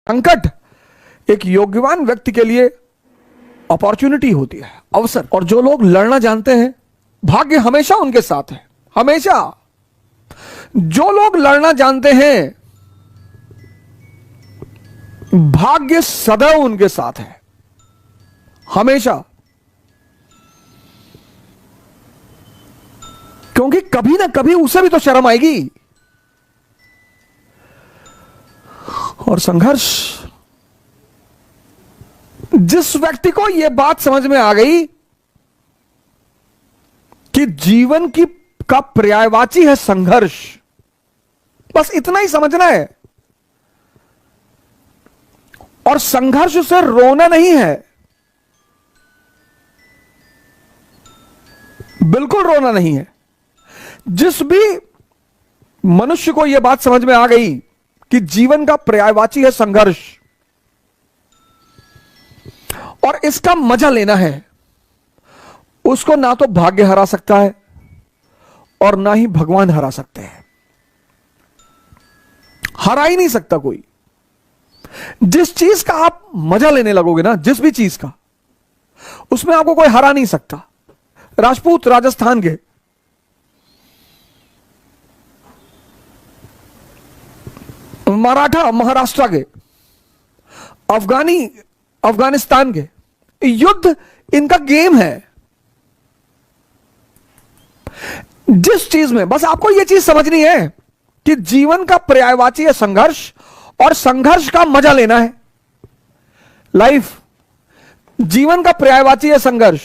संकट एक योग्यवान व्यक्ति के लिए अपॉर्चुनिटी होती है, अवसर। और जो लोग लड़ना जानते हैं, भाग्य हमेशा उनके साथ है। हमेशा जो लोग लड़ना जानते हैं, भाग्य सदैव उनके साथ है, हमेशा। क्योंकि कभी ना कभी उसे भी तो शर्म आएगी। और संघर्ष, जिस व्यक्ति को यह बात समझ में आ गई कि जीवन का पर्यायवाची है संघर्ष, बस इतना ही समझना है। और संघर्ष से रोना नहीं है, बिल्कुल रोना नहीं है। जिस भी मनुष्य को यह बात समझ में आ गई कि जीवन का पर्यायवाची है संघर्ष और इसका मजा लेना है, उसको ना तो भाग्य हरा सकता है और ना ही भगवान हरा सकते हैं। हरा ही नहीं सकता कोई। जिस चीज का आप मजा लेने लगोगे ना, जिस भी चीज का, उसमें आपको कोई हरा नहीं सकता। राजपूत राजस्थान के, मराठा महाराष्ट्र के, अफगानिस्तान के, युद्ध इनका गेम है। जिस चीज में बस आपको यह चीज समझनी है कि जीवन का पर्यायवाची है संघर्ष और संघर्ष का मजा लेना है। लाइफ, जीवन का पर्यायवाची है संघर्ष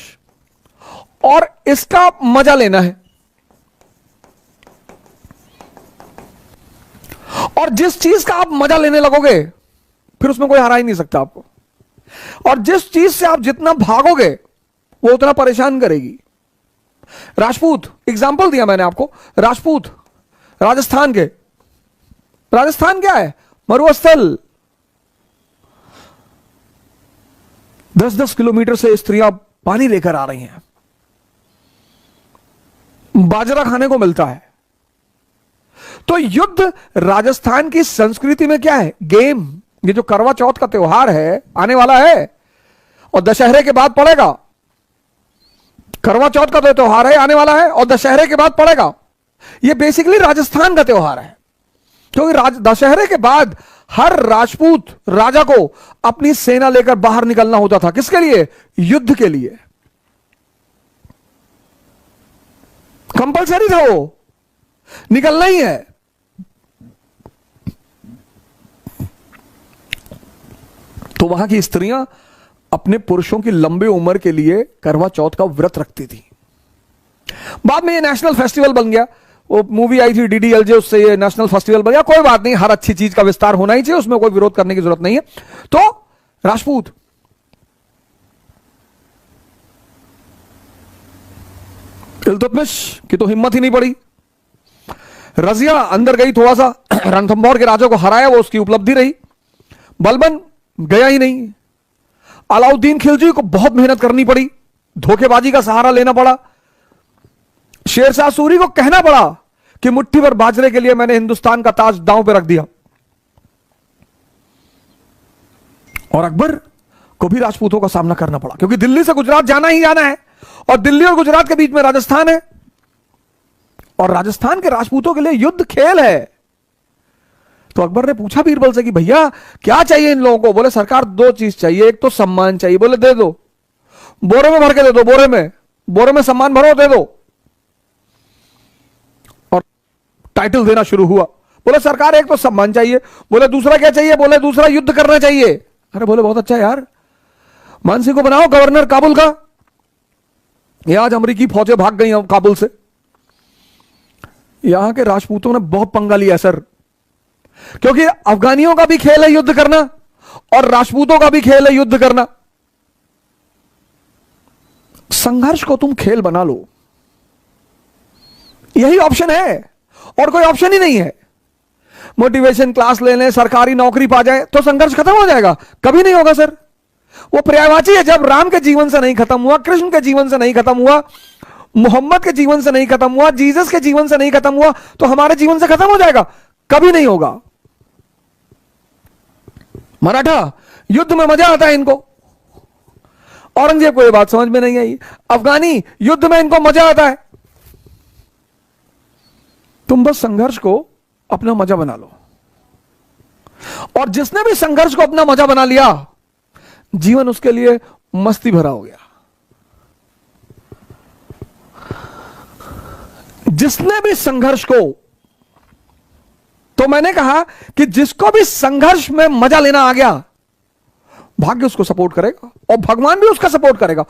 और इसका मजा लेना है। और जिस चीज का आप मजा लेने लगोगे, फिर उसमें कोई हरा ही नहीं सकता आपको। और जिस चीज से आप जितना भागोगे, वो उतना परेशान करेगी। राजपूत, एग्जाम्पल दिया मैंने आपको, राजपूत राजस्थान के। राजस्थान क्या है? मरुस्थल। 10-10 किलोमीटर से स्त्रियां पानी लेकर आ रही हैं, बाजरा खाने को मिलता है। तो युद्ध राजस्थान की संस्कृति में क्या है? गेम। ये जो करवा चौथ का त्योहार है, आने वाला है और दशहरे के बाद पड़ेगा। करवा चौथ का तो त्योहार है, आने वाला है और दशहरे के बाद पड़ेगा। ये बेसिकली राजस्थान का त्योहार है, क्योंकि दशहरे के बाद हर राजपूत राजा को अपनी सेना लेकर बाहर निकलना होता था। किसके लिए? युद्ध के लिए। कंपलसरी था, वो निकलना ही है। तो वहां की स्त्रियां अपने पुरुषों की लंबी उम्र के लिए करवा चौथ का व्रत रखती थी। बाद में ये नेशनल फेस्टिवल बन गया। वो मूवी आई थी DDLJ, उससे ये नेशनल फेस्टिवल बन गया। कोई बात नहीं, हर अच्छी चीज का विस्तार होना ही चाहिए, उसमें कोई विरोध करने की जरूरत नहीं है। तो राजपूत, इल्तुतमिश की तो हिम्मत ही नहीं पड़ी। रजिया अंदर गई, थोड़ा सा रणथंभौर के राजा को हराया, वो उसकी उपलब्धि रही। बलबन गया ही नहीं। अलाउद्दीन खिलजी को बहुत मेहनत करनी पड़ी, धोखेबाजी का सहारा लेना पड़ा। शेरशाह सूरी को कहना पड़ा कि मुट्ठी भर बाजरे के लिए मैंने हिंदुस्तान का ताज दांव पे रख दिया। और अकबर को भी राजपूतों का सामना करना पड़ा, क्योंकि दिल्ली से गुजरात जाना ही जाना है और दिल्ली और गुजरात के बीच में राजस्थान है। और राजस्थान के राजपूतों के लिए युद्ध खेल है। तो अकबर ने पूछा बीरबल से कि भैया क्या चाहिए इन लोगों को? बोले सरकार 2 चीज चाहिए, एक तो सम्मान चाहिए। बोले दे दो, बोरे में भर के दे दो, बोरे में सम्मान भरो, दे दो। और टाइटल देना शुरू हुआ। बोले सरकार एक तो सम्मान चाहिए। बोले दूसरा क्या चाहिए? बोले दूसरा युद्ध करना चाहिए। अरे बोले बहुत अच्छा यार, मानसी को बनाओ गवर्नर काबुल का। ये आज अमेरिकी फौजें भाग गई काबुल से। यहां के राजपूतों ने बहुत पंगा लिया सर, क्योंकि अफगानियों का भी खेल है युद्ध करना और राजपूतों का भी खेल है युद्ध करना। संघर्ष को तुम खेल बना लो, यही ऑप्शन है और कोई ऑप्शन ही नहीं है। मोटिवेशन क्लास ले लें, सरकारी नौकरी पा जाए तो संघर्ष खत्म हो जाएगा? कभी नहीं होगा सर। वो पर्यायवाची है। जब राम के जीवन से नहीं खत्म हुआ, कृष्ण के जीवन से नहीं खत्म हुआ, मोहम्मद के जीवन से नहीं खत्म हुआ, जीसस के जीवन से नहीं खत्म हुआ, तो हमारे जीवन से खत्म हो जाएगा? कभी नहीं होगा। मराठा, युद्ध में मजा आता है इनको। औरंगजेब को यह बात समझ में नहीं आई। अफगानी, युद्ध में इनको मजा आता है। तुम बस संघर्ष को अपना मजा बना लो, और जिसने भी संघर्ष को अपना मजा बना लिया, जीवन उसके लिए मस्ती भरा हो गया। जिसने भी संघर्ष को, तो मैंने कहा कि जिसको भी संघर्ष में मजा लेना आ गया, भाग्य उसको सपोर्ट करेगा और भगवान भी उसका सपोर्ट करेगा।